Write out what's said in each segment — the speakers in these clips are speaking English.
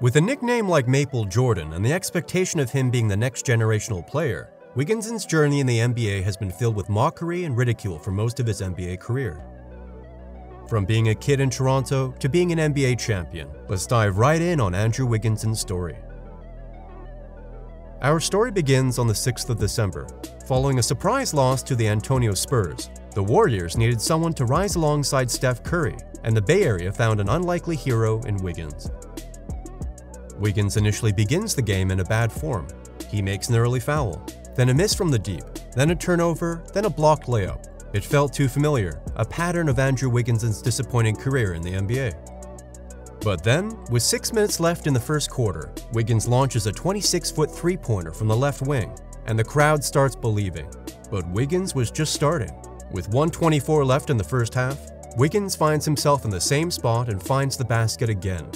With a nickname like Maple Jordan and the expectation of him being the next generational player, Wiggins' journey in the NBA has been filled with mockery and ridicule for most of his NBA career. From being a kid in Toronto to being an NBA champion, let's dive right in on Andrew Wiggins' story. Our story begins on the 6th of December. Following a surprise loss to the Antonio Spurs, the Warriors needed someone to rise alongside Steph Curry, and the Bay Area found an unlikely hero in Wiggins. Wiggins initially begins the game in a bad form. He makes an early foul, then a miss from the deep, then a turnover, then a blocked layup. It felt too familiar, a pattern of Andrew Wiggins' disappointing career in the NBA. But then, with 6 minutes left in the first quarter, Wiggins launches a 26-foot three-pointer from the left wing, and the crowd starts believing. But Wiggins was just starting. With 1:24 left in the first half, Wiggins finds himself in the same spot and finds the basket again.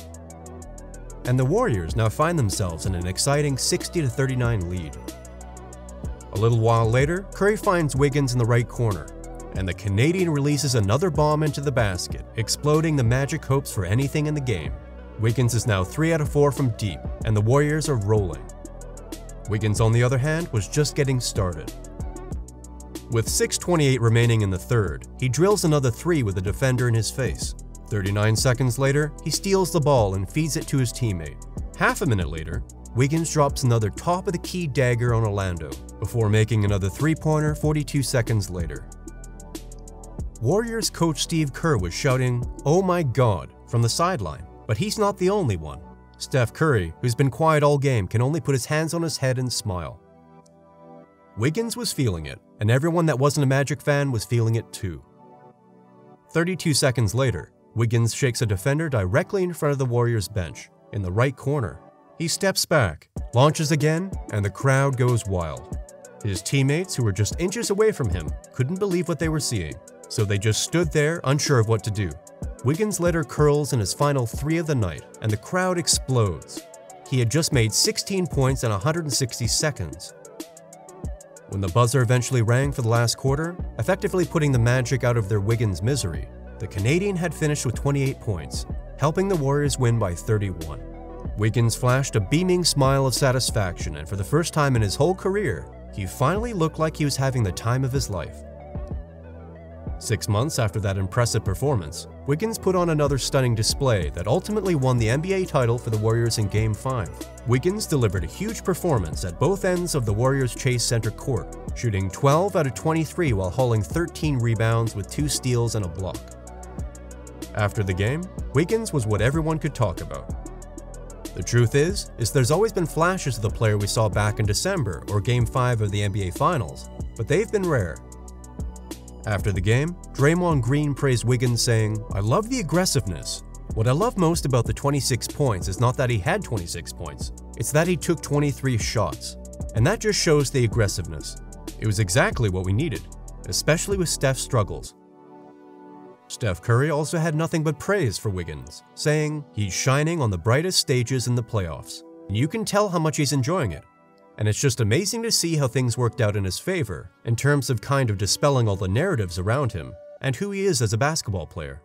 And the Warriors now find themselves in an exciting 60-39 lead. A little while later, Curry finds Wiggins in the right corner, and the Canadian releases another bomb into the basket, exploding the Magic hopes for anything in the game. Wiggins is now 3 out of 4 from deep, and the Warriors are rolling. Wiggins, on the other hand, was just getting started. With 6:28 remaining in the third, he drills another three with a defender in his face. 39 seconds later, he steals the ball and feeds it to his teammate. Half a minute later, Wiggins drops another top-of-the-key dagger on Orlando, before making another three-pointer 42 seconds later. Warriors coach Steve Kerr was shouting, "Oh my God," from the sideline, but he's not the only one. Steph Curry, who's been quiet all game, can only put his hands on his head and smile. Wiggins was feeling it, and everyone that wasn't a Magic fan was feeling it too. 32 seconds later, Wiggins shakes a defender directly in front of the Warriors bench, in the right corner. He steps back, launches again, and the crowd goes wild. His teammates, who were just inches away from him, couldn't believe what they were seeing, so they just stood there unsure of what to do. Wiggins later curls in his final three of the night, and the crowd explodes. He had just made 16 points in 160 seconds. When the buzzer eventually rang for the last quarter, effectively putting the Magic out of their Wiggins misery, the Canadian had finished with 28 points, helping the Warriors win by 31. Wiggins flashed a beaming smile of satisfaction, and for the first time in his whole career, he finally looked like he was having the time of his life. 6 months after that impressive performance, Wiggins put on another stunning display that ultimately won the NBA title for the Warriors in Game 5. Wiggins delivered a huge performance at both ends of the Warriors' Chase Center court, shooting 12 out of 23 while hauling 13 rebounds with 2 steals and a block. After the game, Wiggins was what everyone could talk about. The truth is there's always been flashes of the player we saw back in December or Game 5 of the NBA Finals, but they've been rare. After the game, Draymond Green praised Wiggins, saying, "I love the aggressiveness. What I love most about the 26 points is not that he had 26 points, it's that he took 23 shots. And that just shows the aggressiveness. It was exactly what we needed, especially with Steph's struggles." Steph Curry also had nothing but praise for Wiggins, saying, "He's shining on the brightest stages in the playoffs. You can tell how much he's enjoying it. And it's just amazing to see how things worked out in his favor, in terms of kind of dispelling all the narratives around him, and who he is as a basketball player."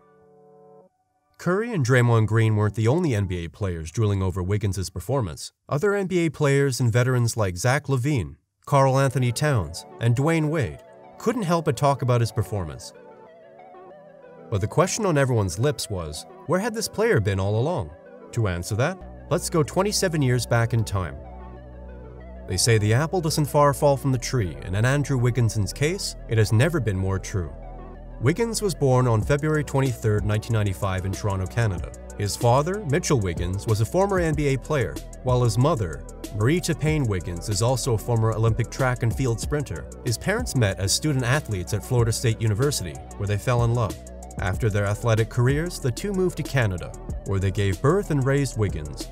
Curry and Draymond Green weren't the only NBA players drooling over Wiggins' performance. Other NBA players and veterans like Zach LaVine, Karl Anthony Towns, and Dwayne Wade couldn't help but talk about his performance. But the question on everyone's lips was, where had this player been all along? To answer that, let's go 27 years back in time. They say the apple doesn't far fall from the tree, and in Andrew Wiggins' case, it has never been more true. Wiggins was born on February 23, 1995 in Toronto, Canada. His father, Mitchell Wiggins, was a former NBA player, while his mother, Marita Payne Wiggins, is also a former Olympic track and field sprinter. His parents met as student athletes at Florida State University, where they fell in love. After their athletic careers, the two moved to Canada, where they gave birth and raised Wiggins.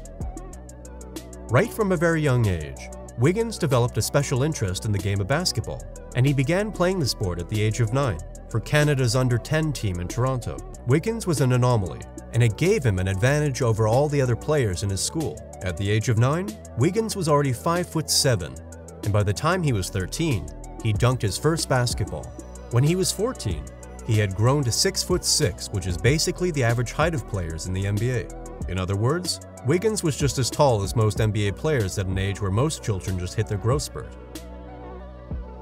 Right from a very young age, Wiggins developed a special interest in the game of basketball, and he began playing the sport at the age of 9 for Canada's under-10 team in Toronto. Wiggins was an anomaly, and it gave him an advantage over all the other players in his school. At the age of 9, Wiggins was already 5'7", and by the time he was 13, he dunked his first basketball. When he was 14, he had grown to 6'6", which is basically the average height of players in the NBA. In other words, Wiggins was just as tall as most NBA players at an age where most children just hit their growth spurt.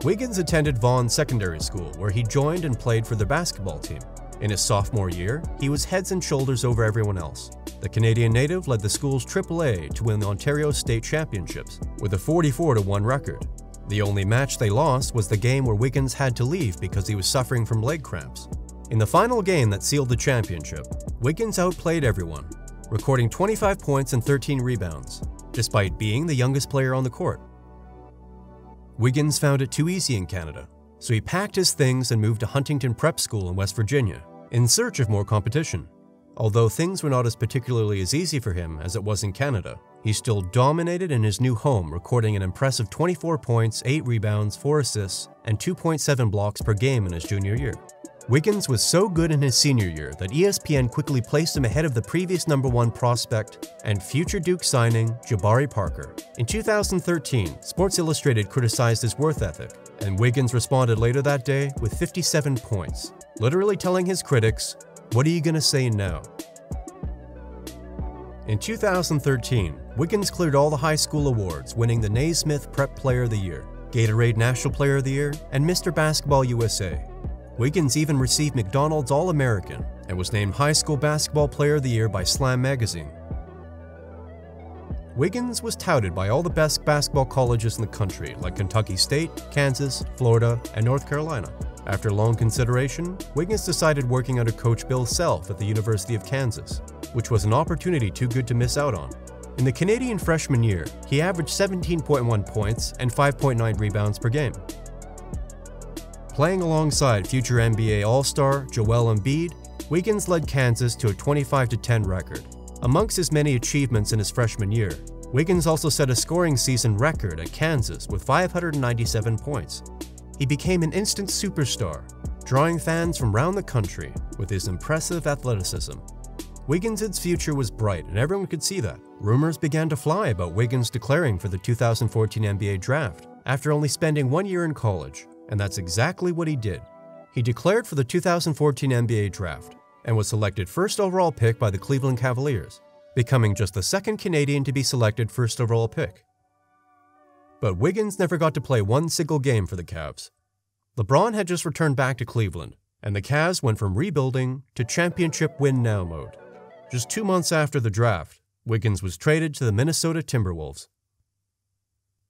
Wiggins attended Vaughan Secondary School, where he joined and played for the basketball team. In his sophomore year, he was heads and shoulders over everyone else. The Canadian native led the school's AAA to win the Ontario State Championships, with a 44-1 record. The only match they lost was the game where Wiggins had to leave because he was suffering from leg cramps. In the final game that sealed the championship, Wiggins outplayed everyone, recording 25 points and 13 rebounds, despite being the youngest player on the court. Wiggins found it too easy in Canada, so he packed his things and moved to Huntington Prep School in West Virginia, in search of more competition. Although things were not as particularly as easy for him as it was in Canada, he still dominated in his new home, recording an impressive 24 points, 8 rebounds, 4 assists, and 2.7 blocks per game in his junior year. Wiggins was so good in his senior year that ESPN quickly placed him ahead of the previous #1 prospect and future Duke signing, Jabari Parker. In 2013, Sports Illustrated criticized his work ethic, and Wiggins responded later that day with 57 points, literally telling his critics, "What are you gonna say now?" In 2013, Wiggins cleared all the high school awards, winning the Naismith Prep Player of the Year, Gatorade National Player of the Year, and Mr. Basketball USA. Wiggins even received McDonald's All-American and was named High School Basketball Player of the Year by Slam magazine. Wiggins was touted by all the best basketball colleges in the country, like Kentucky State, Kansas, Florida, and North Carolina. After long consideration, Wiggins decided working under Coach Bill Self at the University of Kansas, which was an opportunity too good to miss out on. In the Canadian freshman year, he averaged 17.1 points and 5.9 rebounds per game. Playing alongside future NBA All-Star Joel Embiid, Wiggins led Kansas to a 25-10 record. Amongst his many achievements in his freshman year, Wiggins also set a scoring season record at Kansas with 597 points. He became an instant superstar, drawing fans from around the country with his impressive athleticism. Wiggins' future was bright, and everyone could see that. Rumors began to fly about Wiggins declaring for the 2014 NBA draft after only spending 1 year in college. And that's exactly what he did. He declared for the 2014 NBA draft and was selected first overall pick by the Cleveland Cavaliers, becoming just the second Canadian to be selected first overall pick. But Wiggins never got to play one single game for the Cavs. LeBron had just returned back to Cleveland, and the Cavs went from rebuilding to championship win now mode. Just 2 months after the draft, Wiggins was traded to the Minnesota Timberwolves.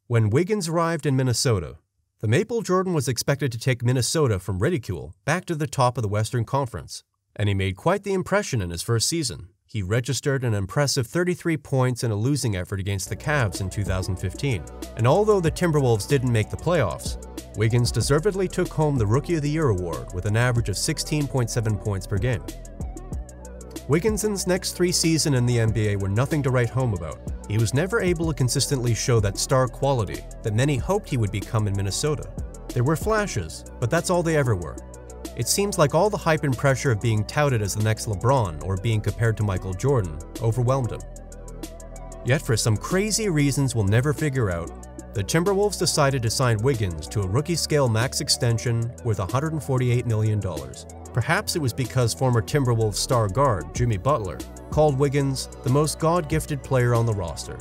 When Wiggins arrived in Minnesota, the Maple Jordan was expected to take Minnesota from ridicule back to the top of the Western Conference, and he made quite the impression in his first season. He registered an impressive 33 points in a losing effort against the Cavs in 2015, and although the Timberwolves didn't make the playoffs, Wiggins deservedly took home the Rookie of the Year award with an average of 16.7 points per game. Wiggins' next 3 seasons in the NBA were nothing to write home about. He was never able to consistently show that star quality that many hoped he would become in Minnesota. There were flashes, but that's all they ever were. It seems like all the hype and pressure of being touted as the next LeBron or being compared to Michael Jordan overwhelmed him. Yet for some crazy reasons we'll never figure out, the Timberwolves decided to sign Wiggins to a rookie-scale max extension worth $148 million. Perhaps it was because former Timberwolves star guard Jimmy Butler called Wiggins the most God-gifted player on the roster,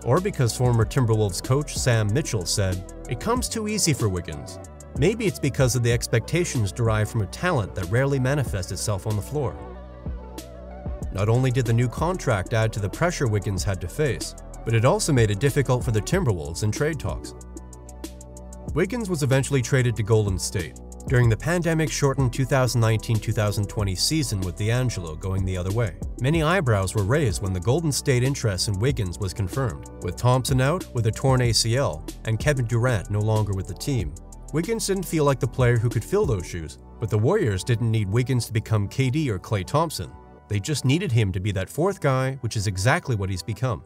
or because former Timberwolves coach Sam Mitchell said, "It comes too easy for Wiggins." Maybe it's because of the expectations derived from a talent that rarely manifests itself on the floor. Not only did the new contract add to the pressure Wiggins had to face, but it also made it difficult for the Timberwolves in trade talks. Wiggins was eventually traded to Golden State during the pandemic-shortened 2019-2020 season, with D'Angelo going the other way. Many eyebrows were raised when the Golden State interest in Wiggins was confirmed. With Thompson out with a torn ACL and Kevin Durant no longer with the team, Wiggins didn't feel like the player who could fill those shoes. But the Warriors didn't need Wiggins to become KD or Klay Thompson. They just needed him to be that fourth guy, which is exactly what he's become.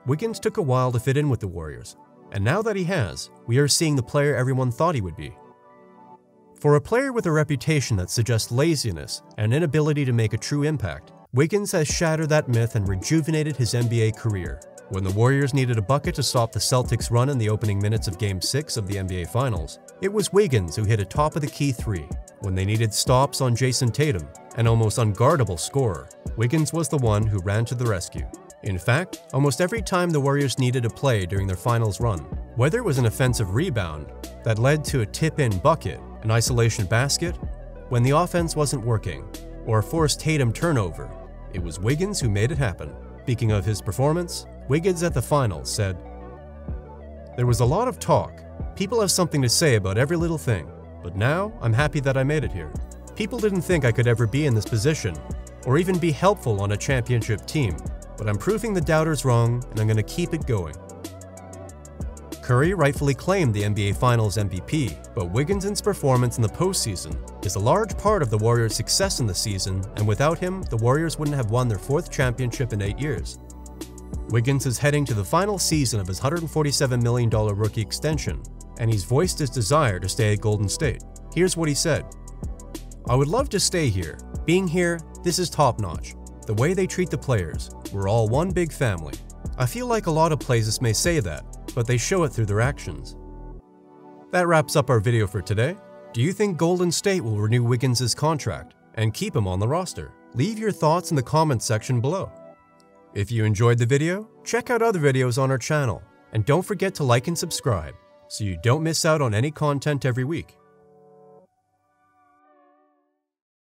Wiggins took a while to fit in with the Warriors, and now that he has, we are seeing the player everyone thought he would be. For a player with a reputation that suggests laziness and inability to make a true impact, Wiggins has shattered that myth and rejuvenated his NBA career. When the Warriors needed a bucket to stop the Celtics' run in the opening minutes of Game 6 of the NBA Finals, it was Wiggins who hit a top-of-the-key three. When they needed stops on Jason Tatum, an almost unguardable scorer, Wiggins was the one who ran to the rescue. In fact, almost every time the Warriors needed a play during their finals run, whether it was an offensive rebound that led to a tip-in bucket, an isolation basket, when the offense wasn't working, or a forced Tatum turnover, it was Wiggins who made it happen. Speaking of his performance, Wiggins at the finals said, "There was a lot of talk. People have something to say about every little thing, but now I'm happy that I made it here. People didn't think I could ever be in this position, or even be helpful on a championship team, but I'm proving the doubters wrong, and I'm going to keep it going." Curry rightfully claimed the NBA Finals MVP, but Wiggins' performance in the postseason is a large part of the Warriors' success in the season, and without him, the Warriors wouldn't have won their 4th championship in 8 years. Wiggins is heading to the final season of his $147 million rookie extension, and he's voiced his desire to stay at Golden State. Here's what he said. "I would love to stay here. Being here, this is top-notch. The way they treat the players, we're all one big family. I feel like a lot of places may say that, but they show it through their actions." That wraps up our video for today. Do you think Golden State will renew Wiggins' contract and keep him on the roster? Leave your thoughts in the comments section below. If you enjoyed the video, check out other videos on our channel, and don't forget to like and subscribe so you don't miss out on any content every week.